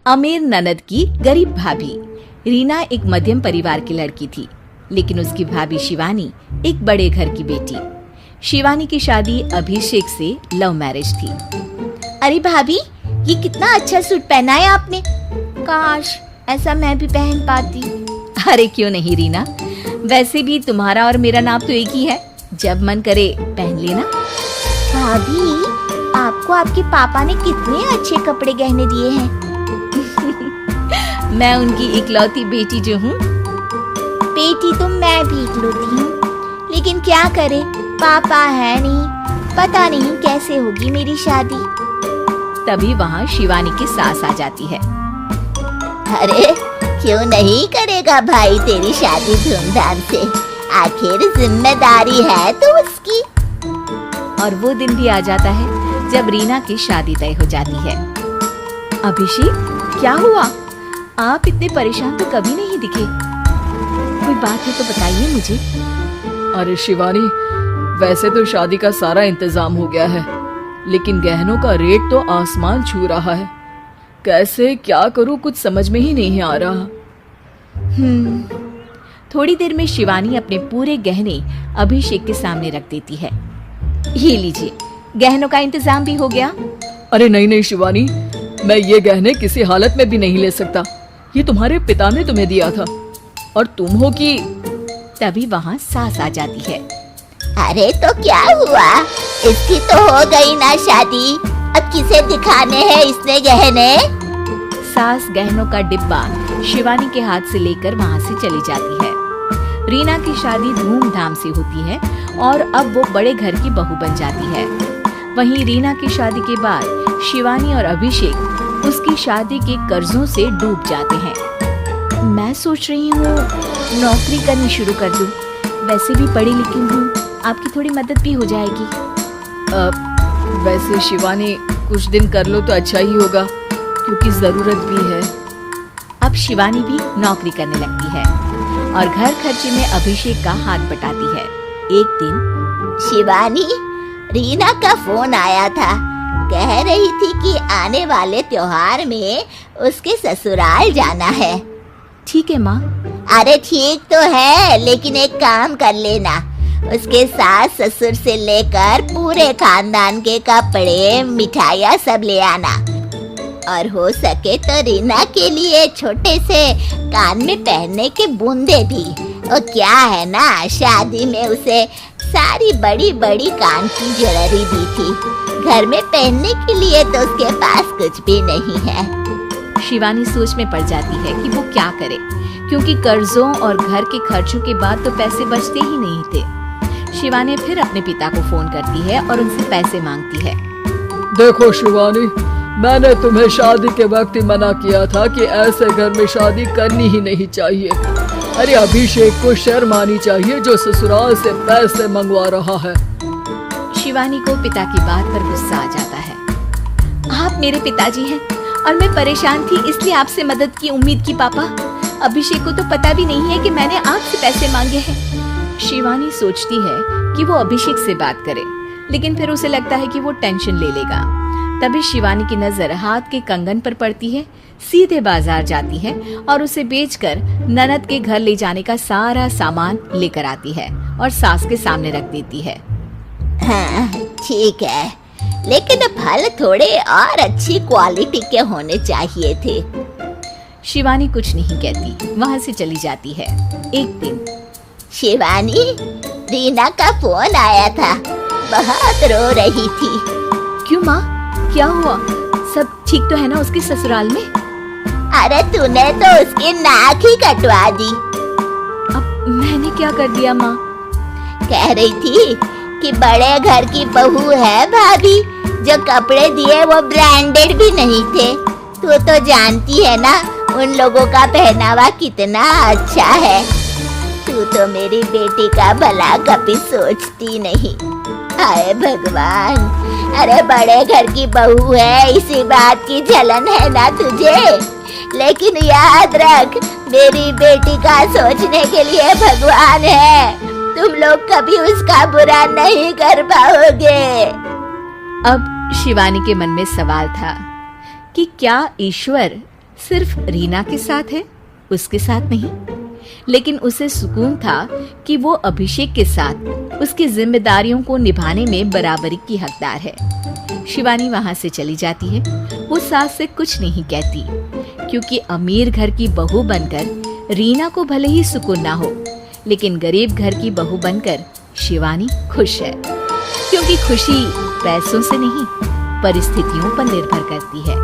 अमीर ननद की गरीब भाभी। रीना एक मध्यम परिवार की लड़की थी, लेकिन उसकी भाभी शिवानी एक बड़े घर की बेटी। शिवानी की शादी अभिषेक से लव मैरिज थी। अरे भाभी, ये कितना अच्छा सूट पहना है आपने। काश ऐसा मैं भी पहन पाती। अरे क्यों नहीं रीना, वैसे भी तुम्हारा और मेरा नाम तो एक ही है, जब मन करे पहन लेना। भाभी, आपको आपके पापा ने कितने अच्छे कपड़े गहने दिए हैं। मैं उनकी इकलौती बेटी जो हूँ। बेटी तो मैं भी इकलौती हूँ, लेकिन क्या करे, पापा है नहीं, पता नहीं कैसे होगी मेरी शादी। तभी वहाँ शिवानी की सास आ जाती है। अरे क्यों नहीं करेगा भाई तेरी शादी धूमधाम से, आखिर जिम्मेदारी है तो उसकी। और वो दिन भी आ जाता है जब रीना की शादी तय हो जाती है। अभिषेक, क्या हुआ? आप इतने परेशान तो कभी नहीं दिखे। कोई बात है तो बताइए मुझे। अरे शिवानी, वैसे तो शादी का सारा इंतजाम हो गया है, लेकिन गहनों का रेट तो आसमान छू रहा है। कैसे क्या करूं, कुछ समझ में ही नहीं आ रहा। थोड़ी देर में शिवानी अपने पूरे गहने अभिषेक के सामने रख देती है। ये लीजिए, गहनों का इंतजाम भी हो गया। अरे नहीं नहीं शिवानी, मैं ये गहने किसी हालत में भी नहीं ले सकता। ये तुम्हारे पिता ने तुम्हें दिया था, और तुम हो कि। तभी वहाँ सास आ जाती है। अरे तो क्या हुआ, इसकी तो हो गई ना शादी, अब किसे दिखाने हैं इसने गहने। सास गहनों का डिब्बा शिवानी के हाथ से लेकर वहाँ से चली जाती है। रीना की शादी धूमधाम से होती है और अब वो बड़े घर की बहू बन जाती है। वहीं रीना की शादी के बाद शिवानी और अभिषेक उसकी शादी के कर्जों से डूब जाते हैं। मैं सोच रही हूँ नौकरी करनी शुरू कर दूँ, वैसे भी पढ़ी लिखी हूँ, आपकी थोड़ी मदद भी हो जाएगी। वैसे शिवानी, कुछ दिन कर लो तो अच्छा ही होगा, क्योंकि जरूरत भी है। अब शिवानी भी नौकरी करने लगती है और घर खर्चे में अभिषेक का हाथ बटाती है। एक दिन शिवानी, रीना का फोन आया था, कह रही थी कि आने वाले त्योहार में उसके ससुराल जाना है। ठीक है माँ। अरे ठीक तो है, लेकिन एक काम कर लेना, उसके सास ससुर से लेकर पूरे खानदान के कपड़े मिठाइयाँ सब ले आना, और हो सके तो रीना के लिए छोटे से कान में पहनने के बूंदे भी। और क्या है ना, शादी में उसे सारी बड़ी बड़ी कान की ज्वेलरी दी थी, घर में पहनने के लिए तो उसके पास कुछ भी नहीं है। शिवानी सोच में पड़ जाती है कि वो क्या करे, क्योंकि कर्जों और घर के खर्चों के बाद तो पैसे बचते ही नहीं थे। शिवानी फिर अपने पिता को फोन करती है और उनसे पैसे मांगती है। देखो शिवानी, मैंने तुम्हें शादी के वक्त ही मना किया था कि ऐसे घर में शादी करनी ही नहीं चाहिए। अरे अभिषेक को शर्म आनी चाहिए जो ससुराल से पैसे मंगवा रहा है। शिवानी को पिता की बात पर गुस्सा आ जाता है। आप मेरे पिताजी हैं और मैं परेशान थी इसलिए आपसे मदद की उम्मीद की पापा। अभिषेक को तो पता भी नहीं है कि मैंने आपसे पैसे मांगे हैं। शिवानी सोचती है कि वो अभिषेक से बात करे, लेकिन फिर उसे लगता है कि वो टेंशन ले लेगा। तभी शिवानी की नजर हाथ के कंगन पर पड़ती है। सीधे बाजार जाती है और उसे बेचकर ननद के घर ले जाने का सारा सामान लेकर आती है और सास के सामने रख देती है। हाँ ठीक है, लेकिन फल थोड़े और अच्छी क्वालिटी के होने चाहिए थे। शिवानी कुछ नहीं कहती, वहाँ से चली जाती है। एक दिन शिवानी, रीना का फोन आया था, बहुत रो रही थी। क्यों माँ, क्या हुआ? सब ठीक तो है ना उसके ससुराल में? अरे तूने तो उसकी नाक ही कटवा दी। अब मैंने क्या कर दिया माँ? कह रही थी कि बड़े घर की बहू है भाभी, जो कपड़े दिए वो ब्रांडेड भी नहीं थे। तू तो जानती है ना उन लोगों का पहनावा कितना अच्छा है। तू तो मेरी बेटी का भला कभी सोचती नहीं। हाय भगवान, अरे बड़े घर की बहू है, इसी बात की जलन है ना तुझे, लेकिन याद रख मेरी बेटी का सोचने के लिए भगवान है, तुम लोग कभी उसका बुरा नहीं कर पाओगे। अब शिवानी के मन में सवाल था कि क्या ईश्वर सिर्फ रीना के साथ है, उसके साथ नहीं। लेकिन उसे सुकून था कि वो अभिषेक के साथ उसकी जिम्मेदारियों को निभाने में बराबरी की हकदार है। शिवानी वहां से चली जाती है। वो सास से कुछ नहीं कहती, क्योंकि अमीर घर की बहू बनकर रीना को भले ही सुकून ना हो, लेकिन गरीब घर की बहू बनकर शिवानी खुश है। क्योंकि खुशी पैसों से नहीं, परिस्थितियों पर निर्भर करती है।